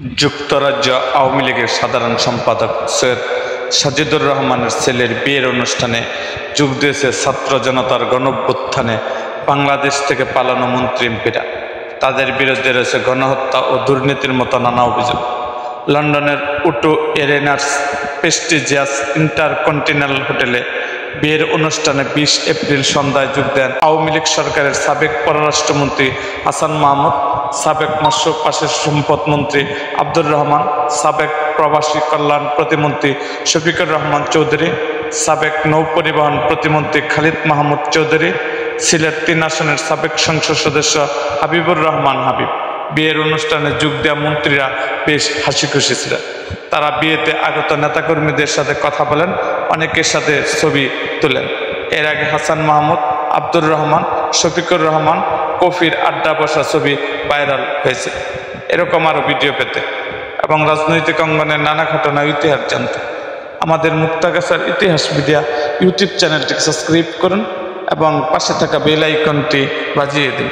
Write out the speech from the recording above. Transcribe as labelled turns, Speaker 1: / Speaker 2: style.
Speaker 1: যুক্তরাজ্য আওয়ামী লীগের সাধারণ সম্পাদক সৈয়দ সাজিদুর রহমানের ছেলের বিয়ের অনুষ্ঠানে যোগ দিয়েছে ছাত্র জনতার গণঅভ্যুত্থানে বাংলাদেশ থেকে পালানো মন্ত্রী এমপিরা। তাদের বিরুদ্ধে রয়েছে গণহত্যা ও দুর্নীতির মতো নানা অভিযোগ। লন্ডনের উটু এরেনার্স প্রেস্টিজিয়াস ইন্টারকন্টিনেন্টাল হোটেলে বিয়ের অনুষ্ঠানে ২০ এপ্রিল সন্ধ্যায় যোগ দেন আওয়ামী লীগ সরকারের সাবেক পররাষ্ট্রমন্ত্রী হাসান মাহমুদ, সাবেক মৎস্য পাশের সম্পদ মন্ত্রী আব্দুর রহমান, সাবেক প্রবাসী কল্যাণ প্রতিমন্ত্রী শফিকুর রহমান চৌধুরী, সাবেক নৌ পরিবহন প্রতিমন্ত্রী খালিদ মাহমুদ চৌধুরী, সিলেট ৩ আসনের সাবেক সংসদ সদস্য হাবিবুর রহমান হাবিব। বিয়ের অনুষ্ঠানে যোগ দেওয়া মন্ত্রীরা বেশ হাসি খুশি ছিলেন। তারা বিয়েতে আগত নেতাকর্মীদের সাথে কথা বলেন, অনেকের সাথে ছবি তোলেন। এর আগে হাসান মাহমুদ, আব্দুর রহমান, শফিকুর রহমান, কফির আড্ডা বসা ছবি ভাইরাল হয়েছে। এরকম আরও ভিডিও পেতে এবং রাজনৈতিক অঙ্গনের নানা ঘটনার ইতিহাস জানতে আমাদের মুক্তাগাছার ইতিহাস মিডিয়া ইউটিউব চ্যানেলটিকে সাবস্ক্রাইব করুন এবং পাশে থাকা বেল আইকনটি বাজিয়ে দিন।